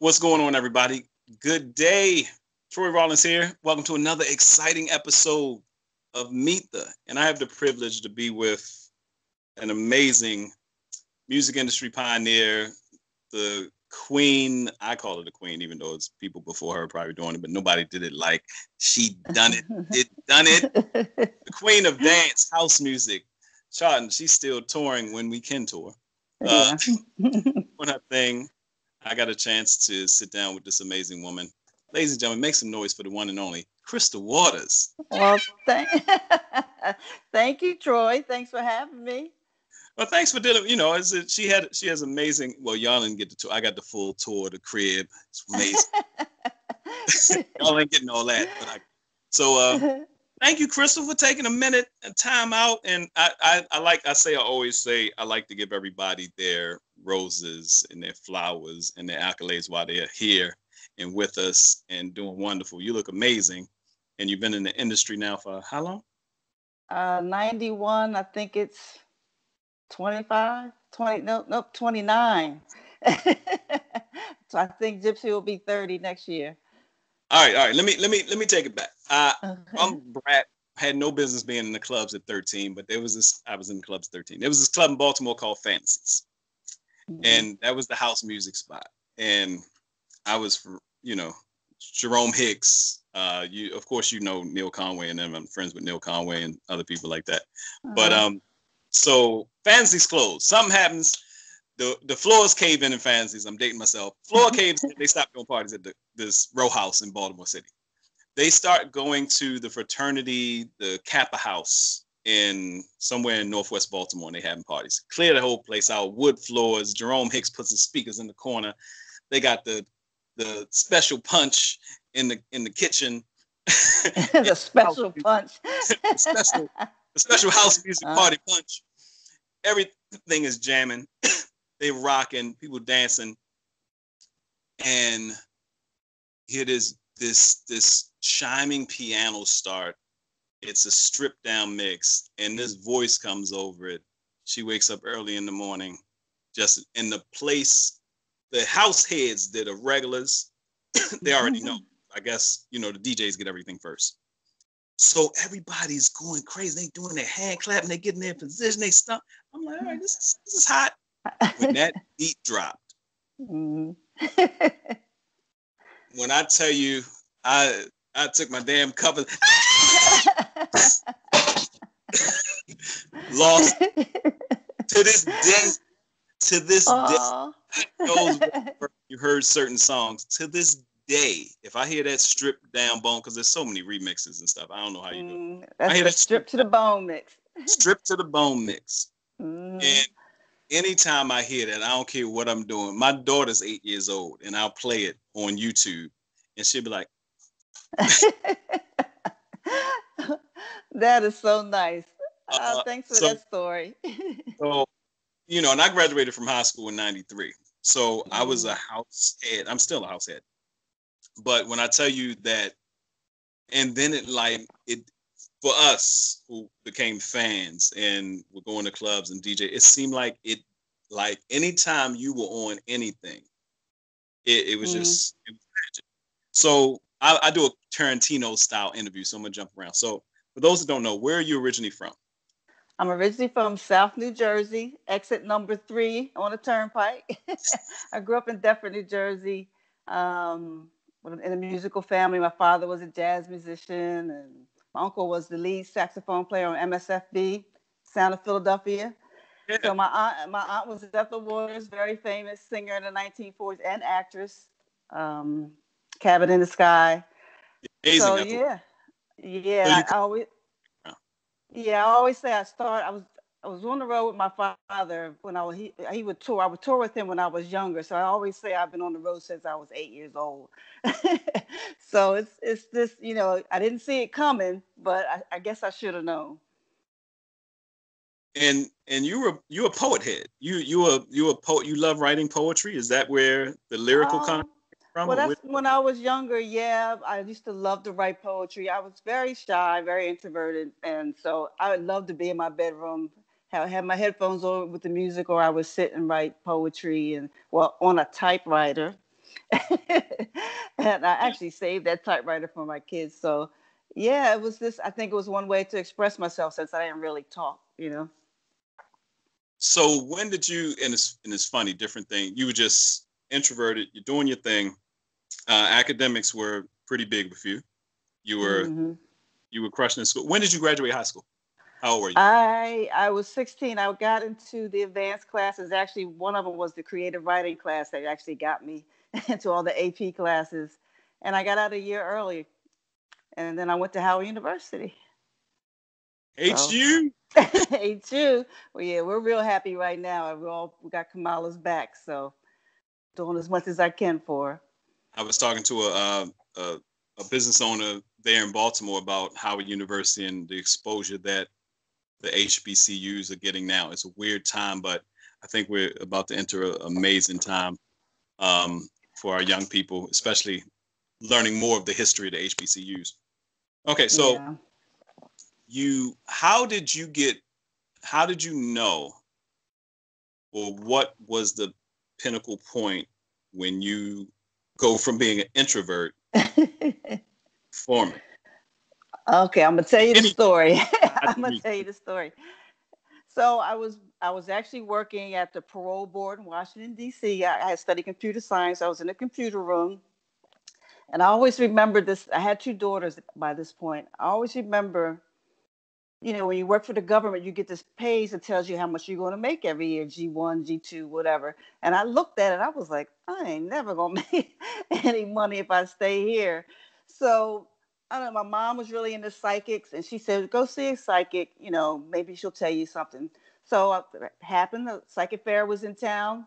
What's going on, everybody? Good day. Troy Rawlings here. Welcome to another exciting episode of Meet the. And I have the privilege to be with an amazing music industry pioneer, the queen. I call her the queen, even though it's people before her probably doing it, but nobody did it like she done it. Done it. The queen of dance, house music. Charlton, she's still touring when we can tour. On her thing. I got a chance to sit down with this amazing woman. Ladies and gentlemen, make some noise for the one and only Crystal Waters. Well, thank you, Troy. Thanks for having me. Well, thanks for dealing. She has amazing. Well, y'all didn't get the tour. I got the full tour of the crib. It's amazing. Y'all ain't getting all that, but thank you, Crystal, for taking a minute and time out. And I always say I like to give everybody their roses and their flowers and their accolades while they're here and with us and doing wonderful. You look amazing, and you've been in the industry now for how long? 91. I think it's 25, 20. Nope, 29. So I think Gypsy will be 30 next year. All right. Let me take it back. I'm Brat. Had no business being in the clubs at 13, but there was this. I was in the clubs at 13. There was this club in Baltimore called Fantasies, and that was the house music spot. And I was, Jerome Hicks. Of course, Neil Conway and them. I'm friends with Neil Conway and other people like that. But so Fantasies closed. Something happens. The floors cave in Fantasies. I'm dating myself. Floor caves. They stopped doing parties at this row house in Baltimore City. They start going to the fraternity, the Kappa House somewhere in Northwest Baltimore, and they having parties. Clear the whole place out, wood floors. Jerome Hicks puts his speakers in the corner. They got the special punch in the kitchen. The special punch. the special house music party punch. Everything is jamming. They rocking, people dancing, and here this chiming piano start. It's a stripped down mix, and this voice comes over it. She wakes up early in the morning, just in the place. The house heads that are regulars, they already know. I guess, the DJs get everything first. So everybody's going crazy. They doing their hand clapping, they getting their position, they stop. I'm like, all right, this is hot. When that beat dropped, when I tell you, I took my damn cover, lost to this day. You heard certain songs. To this day, if I hear that stripped down bone, because there's so many remixes and stuff, I don't know how you do it. I hear that strip to the bone mix. Strip to the bone mix. And anytime I hear that, I don't care what I'm doing. My daughter's 8 years old, and I'll play it on YouTube, and she'll be like, that is so nice. Thanks for that story. So, and I graduated from high school in 93. So I was a house head. I'm still a house head. But when I tell you that, and then it for us who became fans and were going to clubs and DJ, it seemed like anytime you were on anything, it was just it was magic. So I do a Tarantino style interview, so I'm gonna jump around. So for those that don't know, where are you originally from? I'm originally from South New Jersey, exit number 3 on the turnpike. I grew up in Deptford, New Jersey, in a musical family. My father was a jazz musician, and my uncle was the lead saxophone player on MSFB, Sound of Philadelphia. Yeah. So my aunt was Ethel Waters, very famous singer in the 1940s and actress. Cabin in the Sky. Amazing. So yeah. I always say I was on the road with my father when he would tour. I would tour with him when I was younger. So I always say I've been on the road since I was 8 years old. So it's this, I didn't see it coming, but I guess I should have known. And you're a poet head. You a poet. You love writing poetry. Is that where the lyrical comes from? Well, that's when I was younger. Yeah, I used to love to write poetry. I was very shy, very introverted, and so I would love to be in my bedroom, have my headphones on with the music, or I would sit and write poetry on a typewriter. And I actually saved that typewriter for my kids. So yeah, it was this, I think it was one way to express myself since I didn't really talk, you know. So when did you, and it's funny, different thing, you were just introverted, you're doing your thing. Academics were pretty big with you. You were crushing in school. When did you graduate high school? How old were you? I was 16. I got into the advanced classes. Actually, one of them was the creative writing class that actually got me into all the AP classes. And I got out a year early. And then I went to Howard University. HU? HU. Well, yeah, we're real happy right now. We got Kamala's back. So doing as much as I can for her. I was talking to a business owner there in Baltimore about Howard University and the exposure that the HBCUs are getting now. It's a weird time, but I think we're about to enter an amazing time for our young people, especially learning more of the history of the HBCUs. Okay, so how did you know, or what was the pinnacle point when you go from being an introvert forming? Okay, I'm gonna tell you the story. So I was actually working at the parole board in Washington, D.C. I had studied computer science. I was in a computer room. And I always remember this. I had 2 daughters by this point. I always remember, you know, when you work for the government, you get this page that tells you how much you're going to make every year, G1, G2, whatever. And I looked at it. I was like, I ain't never going to make any money if I stay here. So I don't know, my mom was really into psychics, and she said, go see a psychic, you know, maybe she'll tell you something. So it happened. The psychic fair was in town.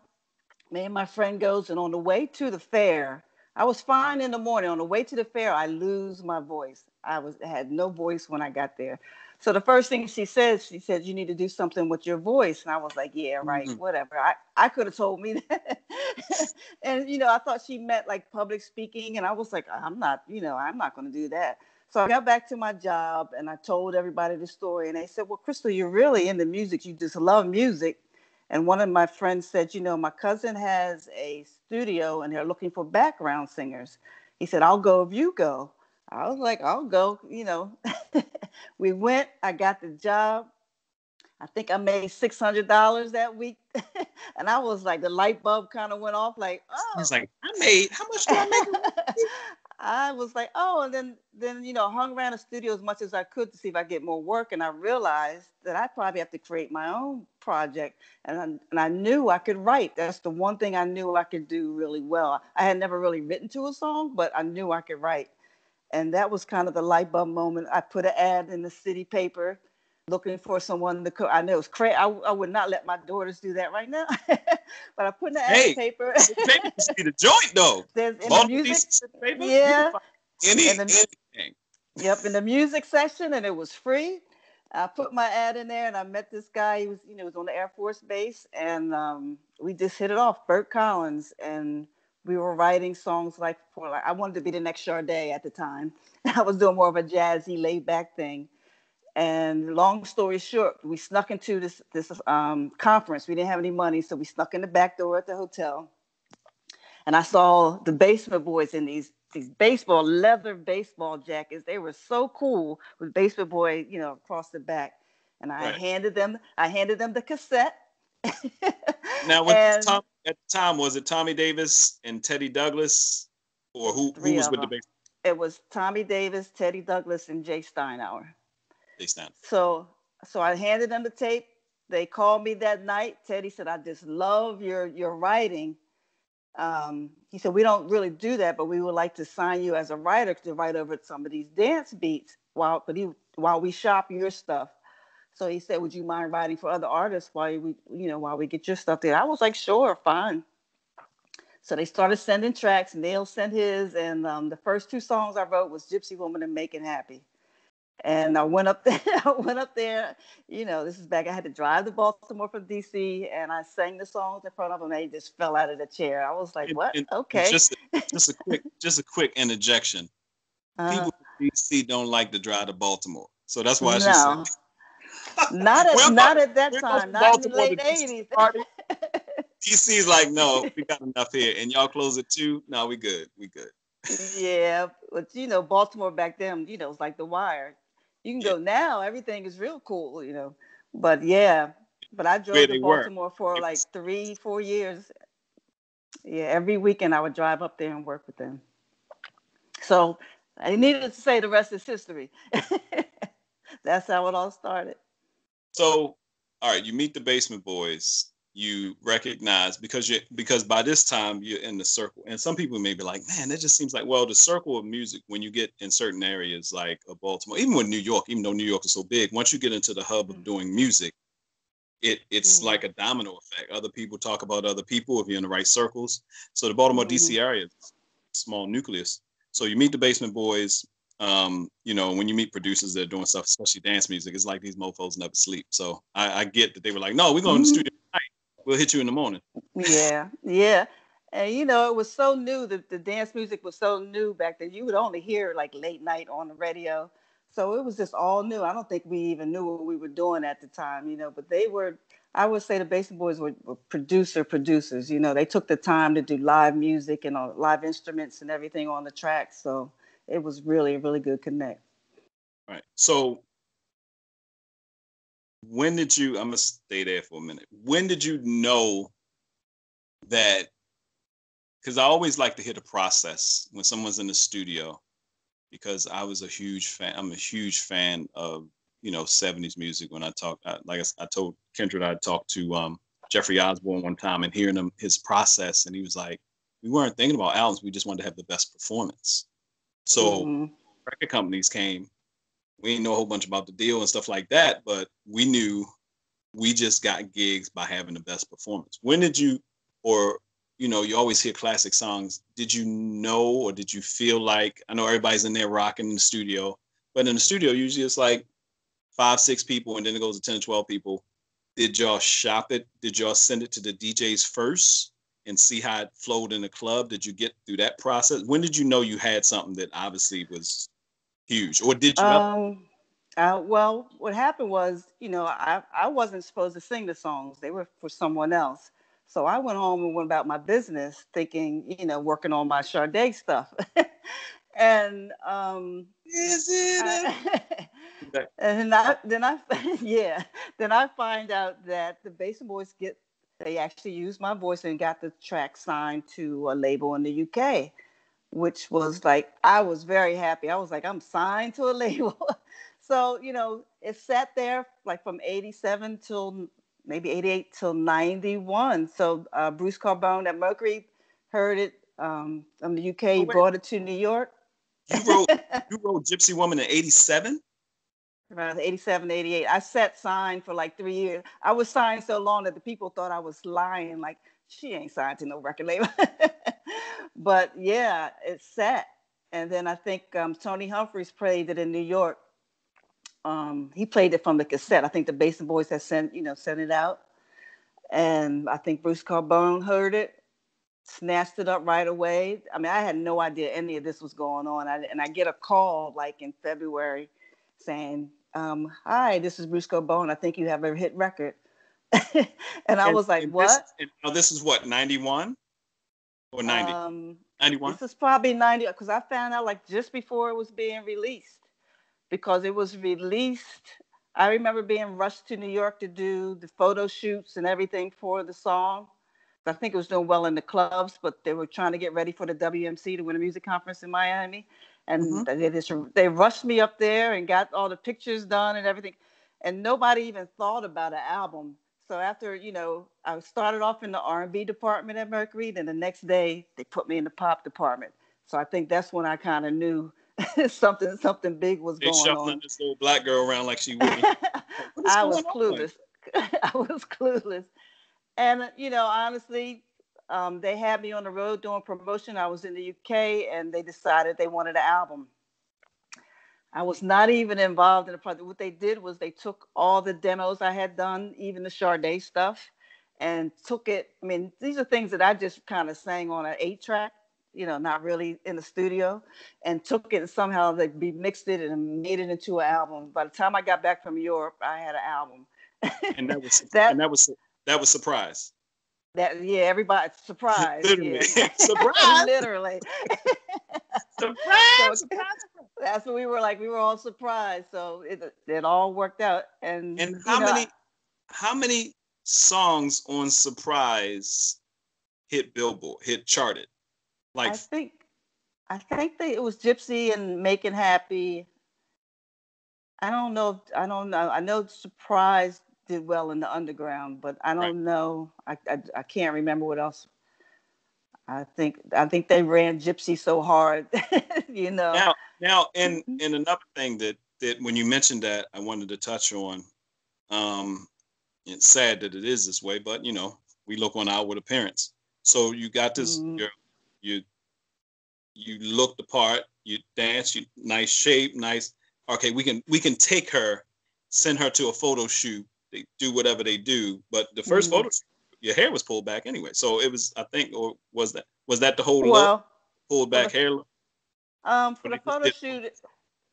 Me and my friend goes, and on the way to the fair, I was fine in the morning. On the way to the fair, I lose my voice. I had no voice when I got there. So the first thing she said, you need to do something with your voice. And I was like, yeah, right, whatever. I could have told me that. And, you know, I thought she meant like public speaking. And I was like, I'm not going to do that. So I got back to my job and I told everybody the story. And they said, well, Crystal, you're really into music. You just love music. And one of my friends said, you know, my cousin has a studio and they're looking for background singers. He said, I'll go if you go. I was like, I'll go, you know. We went, I got the job. I think I made $600 that week. And I was like, the light bulb kind of went off like, oh. It's like, how much do I make? I was like, oh, and then, you know, hung around the studio as much as I could to see if I get more work. And I realized that I probably have to create my own project. And I knew I could write. That's the one thing I knew I could do really well. I had never really written to a song, but I knew I could write. And that was kind of the light bulb moment. I put an ad in the city paper looking for someone to cook. I know it's crazy. I would not let my daughters do that right now. But I put an ad in the paper. Paper should be the joint, though. There's in the music. Yeah. Anything. Yep, in the music section, and it was free. I put my ad in there, and I met this guy. He was, you know, was on the Air Force Base, and we just hit it off. Burt Collins, and we were writing songs like I wanted to be the next Sade at the time. I was doing more of a jazzy, laid back thing. And long story short, we snuck into this conference. We didn't have any money, so we snuck in the back door at the hotel. And I saw the Basement Boys in these leather baseball jackets. They were so cool with Basement Boy, you know, across the back. And I handed them the cassette. Now, at the time, was it Tommy Davis and Teddy Douglas, or who was with the baseball? It was Tommy Davis, Teddy Douglas, and Jay Steinhauer. So I handed them the tape. They called me that night. Teddy said, I just love your writing. He said, we don't really do that, but we would like to sign you as a writer to write over some of these dance beats while we shop your stuff. So he said, would you mind writing for other artists while we get your stuff there? I was like, sure, fine. So they started sending tracks. Neil sent his, and the first 2 songs I wrote was Gypsy Woman and Making Happy. And I went up there, you know, this is back. I had to drive to Baltimore from DC, and I sang the songs in front of them. They just fell out of the chair. I was like, what? Okay. Just a quick interjection. People in DC don't like to drive to Baltimore. So that's why she said. Not at that time. Not in the late 80s. DC's like, no, we got enough here, and y'all close at 2. No, we good. We good. Yeah, but Baltimore back then, it's like The Wire. You can go now, everything is real cool. But yeah, but I Where drove to they were. Baltimore for like 3-4 years. Yeah, every weekend I would drive up there and work with them. So I needed to say the rest is history. That's how it all started. So, all right, you meet the Basement Boys. You recognize because by this time you're in the circle, and some people may be like, man, that just seems like, well, the circle of music when you get in certain areas like Baltimore, even with New York, even though New York is so big, once you get into the hub of doing music, it's like a domino effect. Other people talk about other people if you're in the right circles. So the Baltimore DC area is a small nucleus. So you meet the Basement Boys. When you meet producers that are doing stuff, especially dance music, it's like these mofos never sleep. So I get that they were like, no, we're going to the studio tonight. We'll hit you in the morning. Yeah. And it was so new. The dance music was so new back then. You would only hear like late night on the radio. So it was just all new. I don't think we even knew what we were doing at the time, but they were, I would say the Basement Boys were producers. They took the time to do live music and live instruments and everything on the track. So it was really a really good connect. Right. So when did you, I'm going to stay there for a minute. When did you know that, because I always like to hear the process when someone's in the studio, because I was a huge fan. I'm a huge fan of, 70s music. When I talk, like I told Kendra, I talked to Jeffrey Osborne one time and hearing his process. And he was like, we weren't thinking about albums. We just wanted to have the best performance. So record companies came. We didn't know a whole bunch about the deal and stuff like that, but we knew we just got gigs by having the best performance. When did you, or, you always hear classic songs. Did you know, or did you feel like, I know everybody's in there rocking in the studio, but in the studio, usually it's like 5-6 people, and then it goes to 10-12 people. Did y'all shop it? Did y'all send it to the DJs first and see how it flowed in the club? Did you get through that process? When did you know you had something that obviously was huge, or did you ever? Well, what happened was, I wasn't supposed to sing the songs. They were for someone else. So I went home and went about my business thinking, working on my Sade stuff. And Is it? and yeah, then I find out that the Basement Boys they actually used my voice and got the track signed to a label in the UK, which was like, I was very happy. I was like, I'm signed to a label. So, it sat there like from 87 till maybe 88 till 91. So Bruce Carbone at Mercury heard it from the UK. He brought it to New York. You wrote Gypsy Woman in 87? Around 87, 88. I sat signed for like 3 years. I was signed so long that the people thought I was lying. Like, she ain't signed to no record label. But yeah, it sat. And then I think Tony Humphries played it in New York. He played it from the cassette. I think the Basement Boys had sent it out. And I think Bruce Carbone heard it, snatched it up right away. I mean, I had no idea any of this was going on. And I get a call like in February saying, hi, this is Bruce Carbone. I think you have a hit record. And I was like, what? This is what, 91 or 90? 91? This is probably 90, because I found out like just before it was being released. Because it was released, I remember being rushed to New York to do the photo shoots and everything for the song. I think it was doing well in the clubs, but they were trying to get ready for the WMC, the Winter Music Conference in Miami. And they rushed me up there and got all the pictures done and everything. And nobody even thought about an album. So after, I started off in the R&B department at Mercury. Then the next day, they put me in the pop department. So I think that's when I kind of knew something big was going on. Shuffling this little black girl around like she Whitney. I was clueless. I was clueless. And, honestly, they had me on the road doing promotion. I was in the UK, and they decided they wanted an album. I was not even involved in the project. What they did was they took all the demos I had done, even the Sade stuff, and took it. I mean, these are things that I just kind of sang on an 8-track, not really in the studio, and took it and somehow they mixed it and made it into an album. By the time I got back from Europe, I had an album. And that was surprise. Everybody surprised. Literally. Yeah. Surprise! Literally. Surprise! So Surprise! that's what we were like. We were all surprised. So it all worked out. And how many songs on Surprise hit Billboard, hit charted? Like I think it was Gypsy and Making Happy. I don't know. I don't know. I know Surprise did well in the underground, but I right. don't know. I can't remember what else. I think they ran Gypsy so hard, you know. Now, and another thing that when you mentioned that, I wanted to touch on. Um, it's sad that it is this way, but you know, we look on outward appearance. So you got this girl, you look the part, you dance, you nice shape, nice. Okay, we can take her, send her to a photo shoot. They do whatever they do, but the first photo shoot, your hair was pulled back anyway. So it was, I think, or was that the whole look, pulled back hair look? For the photo shoot,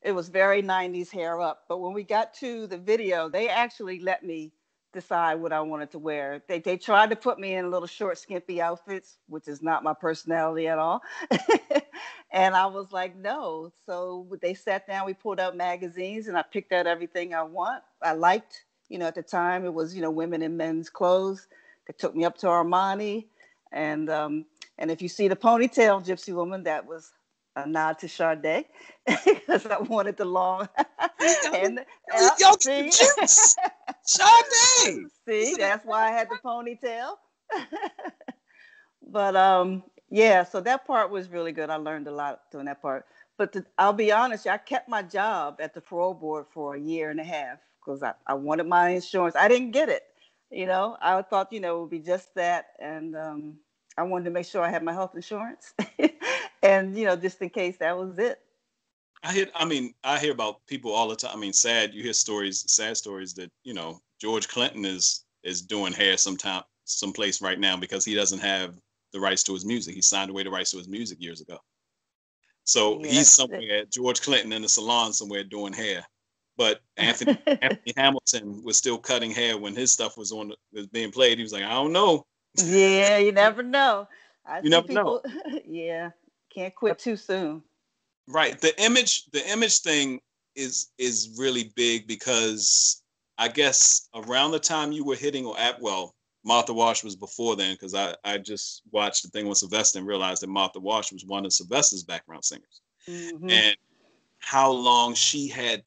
it was very 90s hair up. But when we got to the video, they actually let me decide what I wanted to wear. They tried to put me in little short, skimpy outfits, which is not my personality at all. And I was like, no. So they sat down, we pulled out magazines, and I picked out everything I liked. You know, at the time, it was, women in men's clothes. They took me up to Armani. And if you see the ponytail, Gypsy Woman, that was a nod to Sade, because I wanted the long and see, Sade. See, that's why I had the ponytail. But yeah, so that part was really good. I learned a lot doing that part. But I'll be honest, I kept my job at the parole board for a year and a half because I wanted my insurance. I didn't get it. I thought, it would be just that. And I wanted to make sure I had my health insurance. And, just in case, that was it. I hear about people all the time. I mean, sad stories that, George Clinton is doing hair someplace right now because he doesn't have the rights to his music. He signed away the rights to his music years ago. So he's somewhere at George Clinton in a salon somewhere doing hair. But Anthony Hamilton was still cutting hair when his stuff was being played. He was like, I don't know. Yeah, you never know. You never know. Yeah, can't quit too soon. Right. The image thing is really big because I guess around the time you were hitting Martha Wash was before then, because I just watched the thing with Sylvester and realized that Martha Wash was one of Sylvester's background singers. Mm-hmm. And how long she had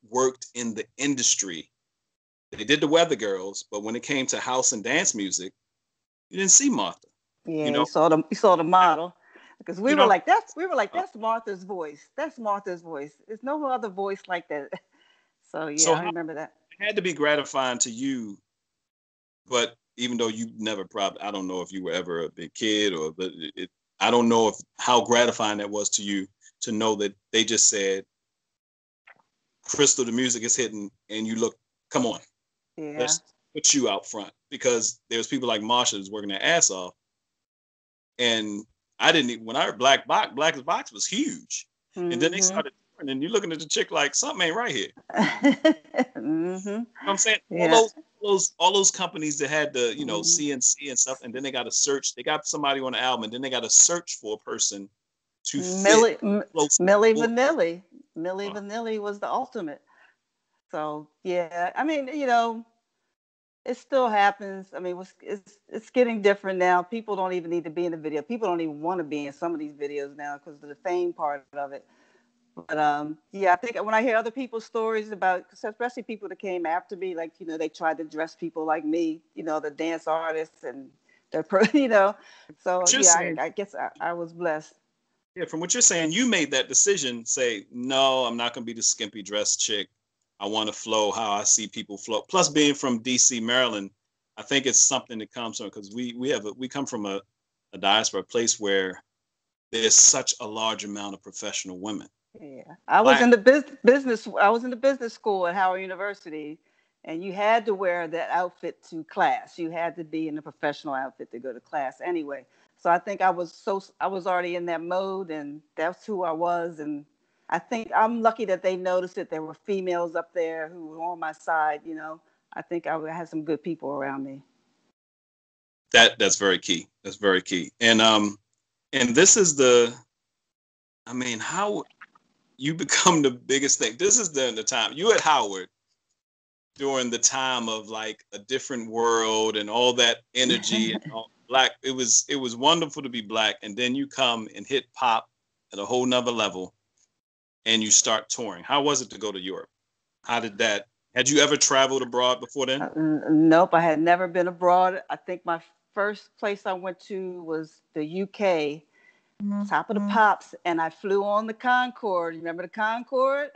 worked in the industry. They did the Weather Girls, but when it came to house and dance music, you didn't see Martha. Yeah, you saw the model. Because we were like, that's Martha's voice. That's Martha's voice. There's no other voice like that. So yeah, I remember that. It had to be gratifying to you, but even though you never I don't know if you were ever a big kid I don't know how gratifying that was to you to know that they just said, Crystal, the music is hitting, and you look, come on, let's put you out front, because there's people like Marsha who's working their ass off, and I didn't even, when I heard Black as Box was huge. Mm-hmm. And then they started, and you're looking at the chick like, something ain't right here. Mm-hmm. You know what I'm saying? Yeah. All those companies that had the, CNC and stuff, and then they got to search. They got somebody on the album, and then they got to search for a person to fit. Milli Vanilli. Milli Vanilli was the ultimate. So, yeah, I mean, it still happens. I mean, it's getting different now. People don't even need to be in the video. People don't even want to be in some of these videos now because of the fame part of it. But yeah, I think when I hear other people's stories about, especially people that came after me, like, they tried to dress people like me, the dance artists and they're, so yeah, I guess I was blessed. Yeah, from what you're saying, you made that decision, say, no, I'm not going to be the skimpy dress chick. I want to flow how I see people flow. Plus, being from DC, Maryland, I think it's something that comes from, because we come from a diaspora, place where there's such a large amount of professional women. Yeah, I was in the business. I was in the business school at Howard University, and you had to wear that outfit to class. You had to be in a professional outfit to go to class anyway. So I think I was already in that mode, and that's who I was. And I think I'm lucky that they noticed that there were females up there who were on my side. I think I had some good people around me. That's very key. That's very key. And this is how you become the biggest thing. This is the time you at Howard during the time of like a different world and all that energy and all black. It was wonderful to be black. And then you come and hit pop at a whole nother level and you start touring. How was it to go to Europe? How did that, had you ever traveled abroad before then? Nope, I had never been abroad. I think my first place I went to was the UK, top of the pops, and I flew on the Concorde. You remember the Concorde?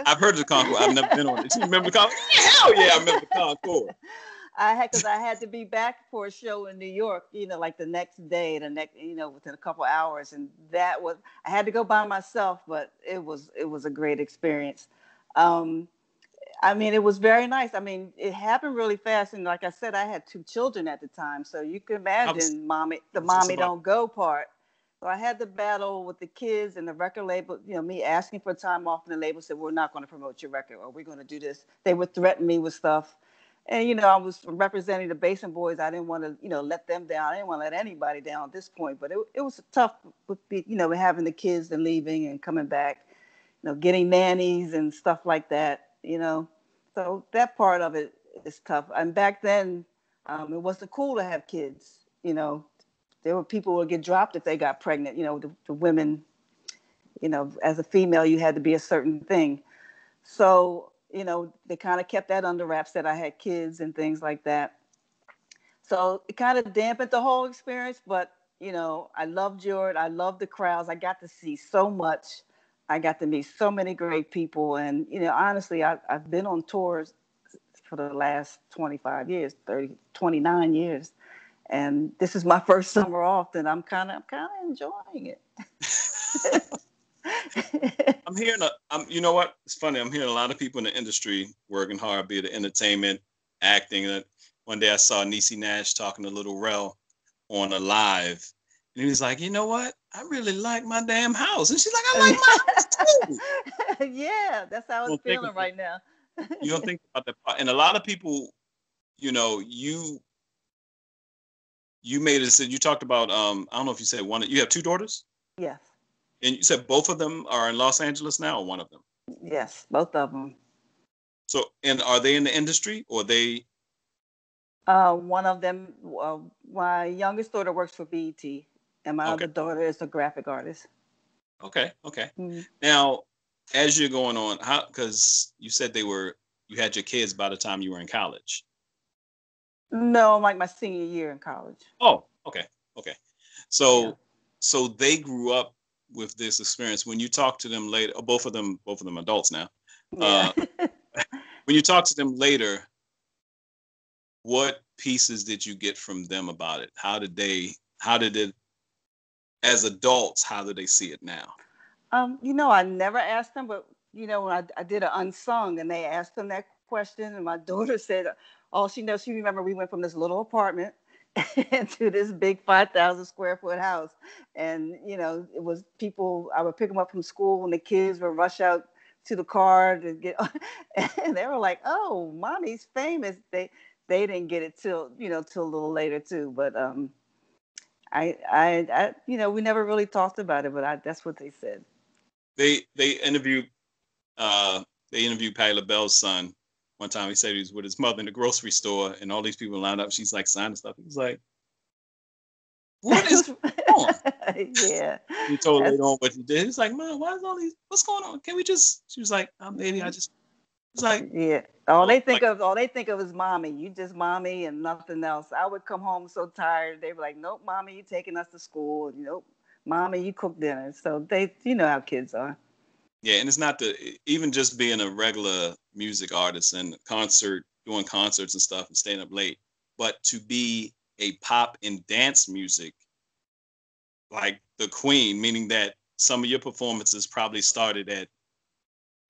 I've heard of the Concorde. I've never been on it. You remember the Concorde? Hell yeah, I remember the Concorde. Because I had to be back for a show in New York, like the next day, within a couple hours. And I had to go by myself, but it was a great experience. It was very nice. It happened really fast. And like I said, I had 2 children at the time. So you can imagine mommy don't go part. So I had to battle with the kids and the record label, me asking for time off, and the label said, we're not going to promote your record, or we're going to do this. They would threaten me with stuff. And, I was representing the Basin Boys. I didn't want to, let them down. I didn't want to let anybody down at this point. But it was tough with, having the kids and leaving and coming back, getting nannies and stuff like that. So that part of it is tough. And back then, it wasn't cool to have kids. There were people who would get dropped if they got pregnant. The women, as a female, you had to be a certain thing. So, they kind of kept that under wraps that I had kids and things like that. So it kind of dampened the whole experience. But, I loved Jordan. I loved the crowds. I got to see so much. I got to meet so many great people. And, honestly, I've been on tours for the last 25 years, 29 years. And this is my first summer off, and I'm kind of enjoying it. I'm hearing you know what? It's funny. I'm hearing a lot of people in the industry working hard, be it entertainment, acting. One day I saw Niecy Nash talking to Little Rel on a live, and he was like, you know what? I really like my damn house. And she's like, I like my house too. Yeah, that's how I'm feeling right now. You don't think about that. And a lot of people, you made a decision. You talked about, I don't know if you said one, you have 2 daughters? Yes. And you said both of them are in Los Angeles now, or one of them? Yes, both of them. So, and are they in the industry, or they? One of them, my youngest daughter works for BET, and my other daughter is a graphic artist. Okay. Mm-hmm. Now, as you're going on, because you said you had your kids by the time you were in college. No, like my senior year in college. Oh, okay. So they grew up with this experience. When you talk to them later, both of them adults now. Yeah. When you talk to them later, what pieces did you get from them about it? How did it, as adults, how do they see it now? I never asked them, but when I did an unsung, and they asked them that question, and my daughter said all she knows, she remember we went from this little apartment to this big 5,000 square foot house. And, it was people, I would pick them up from school and the kids would rush out to the car to get, and they were like, oh, mommy's famous. They didn't get it till a little later too. But I we never really talked about it, but that's what they said. They interviewed Patti LaBelle's son one time. He said he was with his mother in the grocery store, and all these people lined up. She's like signing stuff. He was like, "What is going on?" Yeah. He told her later on what he did. He was like, "Mom, why is all these? What's going on? Can we just?" She was like, "Baby, I just." It's like, yeah. All they think of is mommy. You just mommy and nothing else. I would come home so tired. They were like, "Nope, mommy, you taking us to school. Nope, mommy, you cook dinner." So they, how kids are. Yeah, and it's not even just being a regular music artist and doing concerts and stuff and staying up late, but to be a pop and dance music like the Queen, meaning that some of your performances probably started at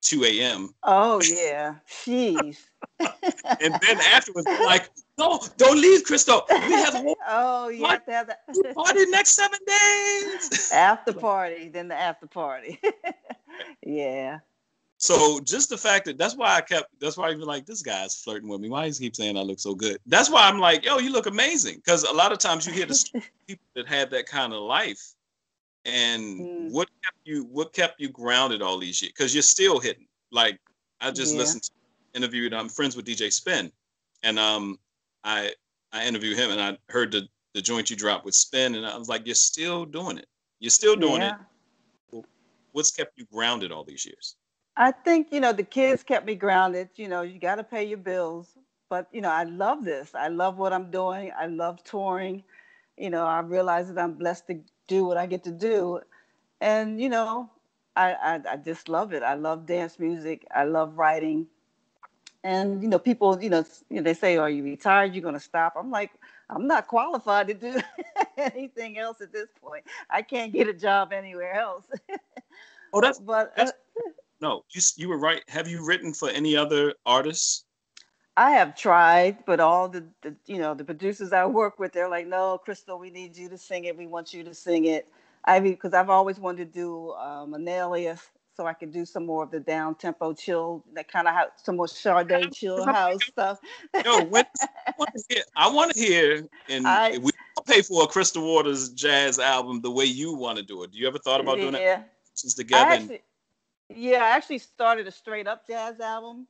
2 a.m. Oh yeah, jeez. And then afterwards, they're like, no, don't leave, Crystal. We have a whole party next 7 days. After party, then the after party. Yeah. So just the fact that's why I even like, this guy's flirting with me. Why does he keep saying I look so good? That's why I'm like, yo, you look amazing. Because a lot of times you hear the people that had that kind of life, and what kept you grounded all these years? Because you're still hitting. Like, I just listened to interviewed. I'm friends with DJ Spin, and I interviewed him, and I heard the joint you dropped with Spin, and I was like, you're still doing it. You're still doing it. What's kept you grounded all these years? I think, the kids kept me grounded. You got to pay your bills. But, I love this. I love what I'm doing. I love touring. I realize that I'm blessed to do what I get to do. And, I just love it. I love dance music. I love writing. And, people, they say, are you retired? You're going to stop? I'm like, I'm not qualified to do anything else at this point. I can't get a job anywhere else. Oh, that's no, you were right. Have you written for any other artists? I have tried, but all the producers I work with, they're like, no, Crystal, we need you to sing it. We want you to sing it. Because I've always wanted to do an alias, so I could do some more of the down tempo chill, that kind of some more Sade chill house stuff. Yo, I want to hear, and we pay for a Crystal Waters jazz album the way you want to do it. Do you ever thought about doing it together? I actually started a straight up jazz album.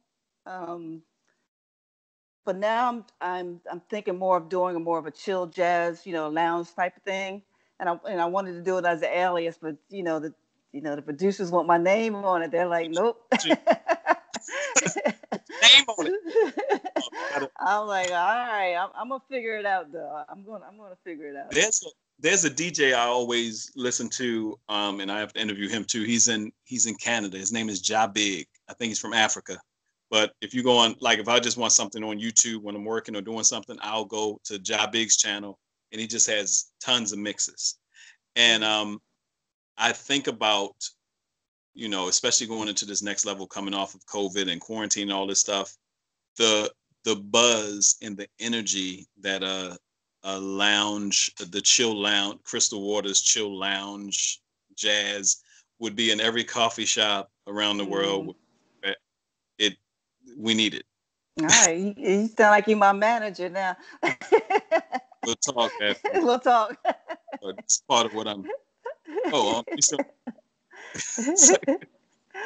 But now I'm thinking more of doing more of a chill jazz, lounge type of thing. And I wanted to do it as an alias, but the producers want my name on it. They're like, nope. Name on it. I'm like, all right, I'm gonna figure it out though. I'm gonna figure it out. There's a DJ I always listen to, and I have to interview him too. He's in Canada. His name is Ja Big. I think he's from Africa. But if you go on, like, if I just want something on YouTube when I'm working or doing something, I'll go to Ja Big's channel, and he just has tons of mixes. And I think about, especially going into this next level, coming off of COVID and quarantine and all this stuff, the buzz and the energy that a lounge, the chill lounge, Crystal Waters chill lounge jazz would be in every coffee shop around the world. We need it. All right, you sound like you're my manager now. We'll talk after. We'll talk. It's part of what I'm. Oh,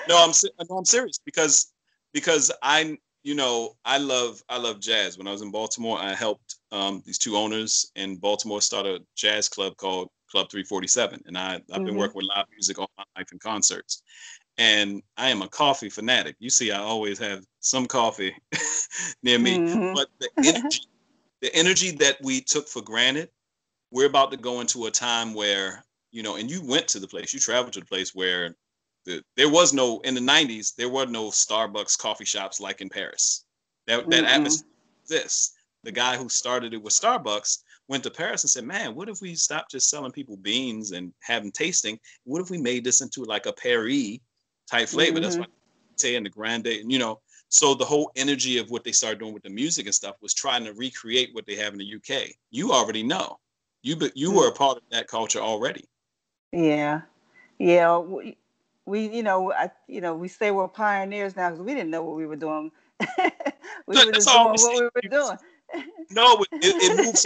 no, I'm serious because I love jazz. When I was in Baltimore, I helped these two owners in Baltimore start a jazz club called Club 347, and I've been working with live music all my life in concerts. And I am a coffee fanatic. You see, I always have some coffee near me. But the energy that we took for granted, we're about to go into a time where, and you went to the place, you traveled to the place where there was no, in the 90s, there were no Starbucks coffee shops like in Paris. That atmosphere exists. The guy who started it with Starbucks went to Paris and said, man, what if we stopped just selling people beans and having tasting? What if we made this into like a Paris type flavor? That's what I say in the grande, so the whole energy of what they started doing with the music and stuff was trying to recreate what they have in the UK. You already know. You were a part of that culture already. Yeah. We we say we're pioneers now because we didn't know what we were doing. We were just doing what we were doing. No, it moves.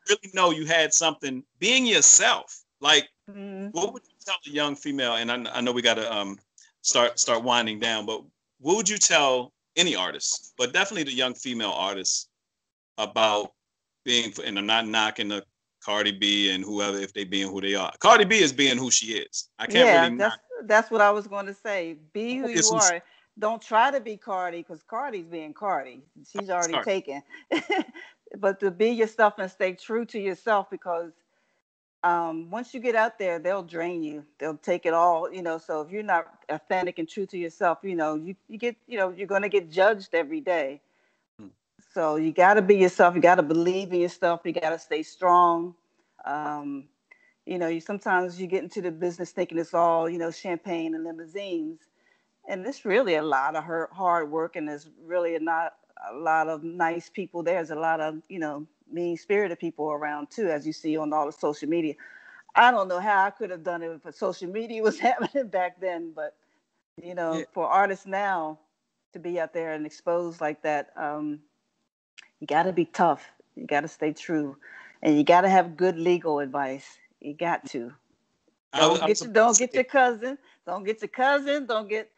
Really know you had something. Being yourself. Like, what would you tell a young female? And I know we got to start winding down, but what would you tell any artist, but definitely the young female artists, about being? And I'm not knocking the Cardi B and whoever if they being who they are. Cardi B is being who she is. I can't really. That's what I was going to say. Be who you are. Don't try to be Cardi, because Cardi's being Cardi. She's already taken. But to be yourself and stay true to yourself, because once you get out there, they'll drain you. They'll take it all, so if you're not authentic and true to yourself, you get, you're going to get judged every day. So you got to be yourself. You got to believe in yourself. You got to stay strong. Sometimes you get into the business thinking it's all, champagne and limousines. And it's really a lot of hard work, and there's really not a lot of nice people. There's a lot of, mean-spirited people around too, as you see on all the social media. I don't know how I could have done it if social media was happening back then, but You know, Yeah. for artists now to be out there and exposed like that, you got to be tough. You got to stay true, and you got to have good legal advice. You got to. I was about Don't to get say, your cousin. Don't get your cousin. Don't get.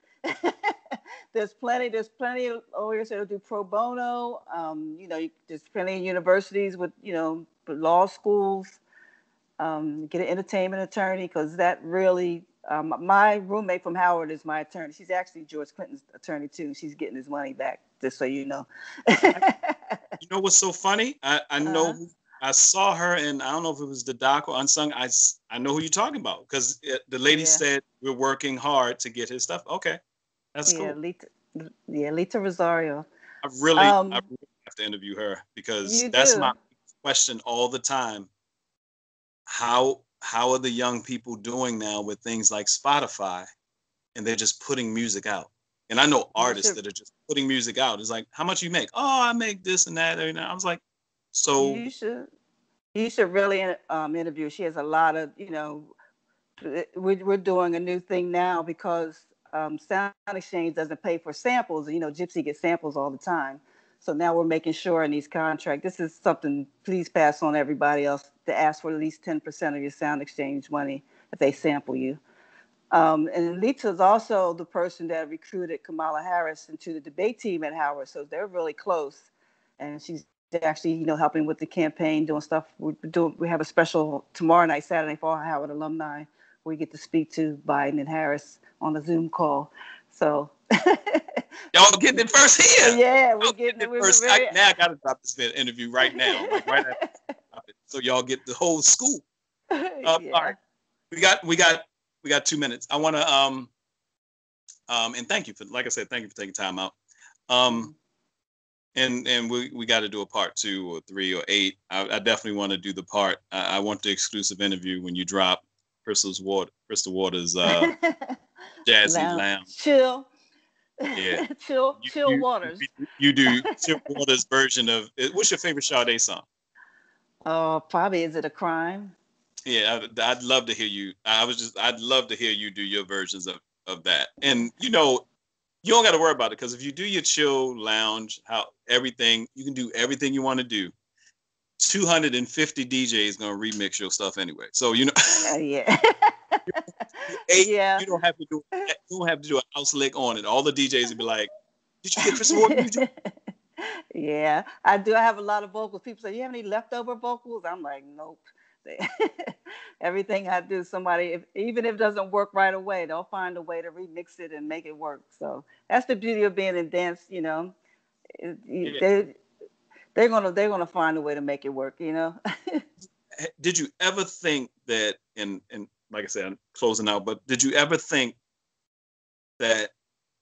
There's plenty of lawyers that'll do pro bono. You know, there's plenty of universities with with law schools. Get an entertainment attorney, because that really. My roommate from Howard is my attorney. She's actually George Clinton's attorney too. She's getting his money back, just so you know. you know what's so funny? I know uh, I saw her, and I don't know if it was the doc or Unsung. I know who you're talking about, because the lady yeah, said we're working hard to get his stuff. Okay, that's yeah, cool. Lita, yeah, Lita Rosario. I Um, really have to interview her, because you that's my do. question all the time. How are the young people doing now with things like Spotify, and they're just putting music out? And I know You artists should. that are just putting music out. It's like, how much you make? Oh, I make this and that. And I was like, so You should. You should really interview. She has a lot of, we're doing a new thing now because Sound Exchange doesn't pay for samples. You know, Gypsy gets samples all the time. So now we're making sure in these contracts, this is something, please pass on to everybody else, to ask for at least 10% of your Sound Exchange money if they sample you. And Lita is also the person that recruited Kamala Harris into the debate team at Howard. So they're really close. And she's actually, helping with the campaign, doing stuff. We have a special tomorrow night, Saturday, for our Howard alumni. We get to speak to Biden and Harris on a Zoom call. So y'all getting it first here. yeah, we're Y'all getting getting it. it We're first. very Now I got to drop this interview right now. Like right after. So y'all get the whole scoop. All yeah. right, we got 2 minutes. I want to and thank you for, like I said, thank you for taking time out. Mm-hmm. And we got to do a part 2 or 3 or 8. I definitely want to do the part. I want the exclusive interview when you drop Crystal Waters Jazzy Lounge, Lounge. chill, Yeah, chill waters. you do Chill Waters version of it. What's your favorite Sade song? Oh, probably Is It a Crime? Yeah, I'd love to hear you. I'd love to hear you do your versions of that. And you don't got to worry about it, because if you do your chill lounge, you can do everything you want to do. 250 DJs gonna remix your stuff anyway. So Yeah. Yeah. you don't have to do a house lick on it. All the DJs would be like, "Did you get Crystal Waters?" Yeah, I do. I have a lot of vocals. People say, "You have any leftover vocals?" I'm like, "Nope." Everything I do, somebody, even if it doesn't work right away, they'll find a way to remix it and make it work. So that's the beauty of being in dance. Yeah. They're gonna find a way to make it work. Did you ever think that, and like I said, I'm closing out, but did you ever think that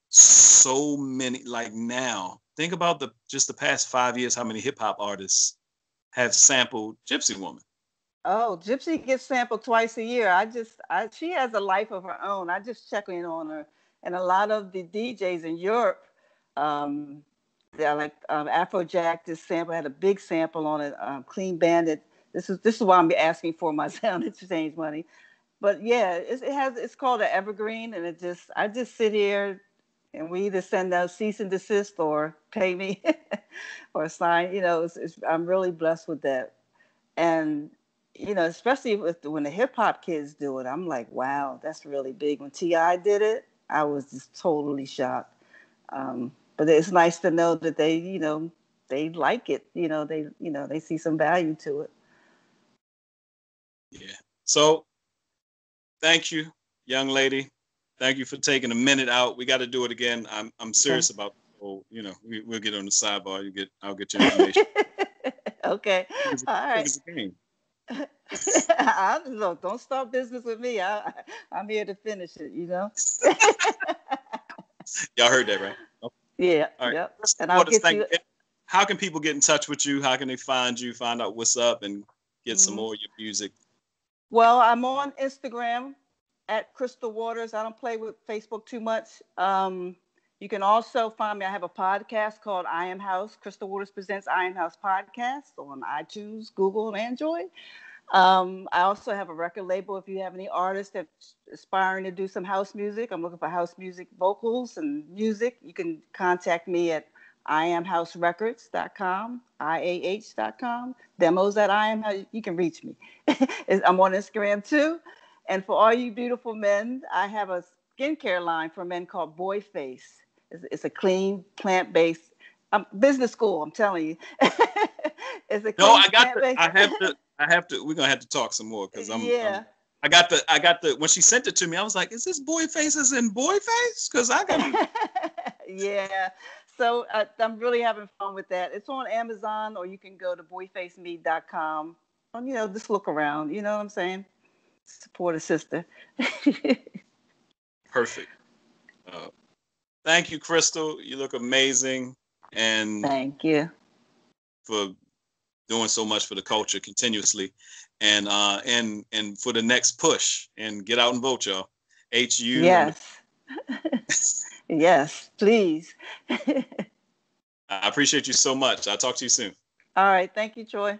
so many, like now, think about just the past 5 years, how many hip hop artists have sampled Gypsy Woman? Oh, Gypsy gets sampled twice a year. She has a life of her own. I just check in on her, and a lot of the DJs in Europe, um, they're like Afrojack. This sample had a big sample on it. Clean Bandit. This is why I'm asking for my Sound Exchange money. But yeah, it's called an evergreen, and I just sit here, and we either send out cease and desist or pay me, or sign. I'm really blessed with that. And especially when the hip hop kids do it, I'm like, wow, that's really big. When Ti did it, I was just totally shocked. But it's nice to know that they like it. They see some value to it. Yeah. So thank you, young lady. Thank you for taking a minute out. We got to do it again. I'm Okay. serious about. So we'll get on the sidebar. I'll get your information. Okay. All right. It's a game. Don't start business with me. I'm here to finish it. Y'all heard that, right? Okay. Yeah. All right. Yep. Crystal And I'll Waters, get thank you. you. How can people get in touch with you? How can they find you? Find out what's up and get some Mhm. more of your music. Well, I'm on Instagram at Crystal Waters. I don't play with Facebook too much. You can also find me. I have a podcast called I Am House. Crystal Waters presents I Am House podcast on iTunes, Google, and Android. I also have a record label. If you have any artists that's aspiring to do some house music, I'm looking for house music vocals and music. You can contact me at iamhouserecords.com, IAH.com, demos at IAM. You can reach me. I'm on Instagram too. And for all you beautiful men, I have a skincare line for men called Boy Face. It's a clean, plant-based business school, I'm telling you. It's a No, clean, I got the. plant-based. I have to. We're gonna have to talk some more because Yeah. I got the. When she sent it to me, I was like, "Is this boy faces in boy face?" Because I got. Yeah. So I'm really having fun with that. It's on Amazon, or you can go to boyfacemeat.com. Just look around. You know what I'm saying? Support a sister. Perfect. Thank you, Crystal. You look amazing, and thank you for doing so much for the culture continuously, and for the next push, and get out and vote, y'all. HU. Yes. Yes, please. I appreciate you so much. I'll talk to you soon. All right. Thank you, Troy.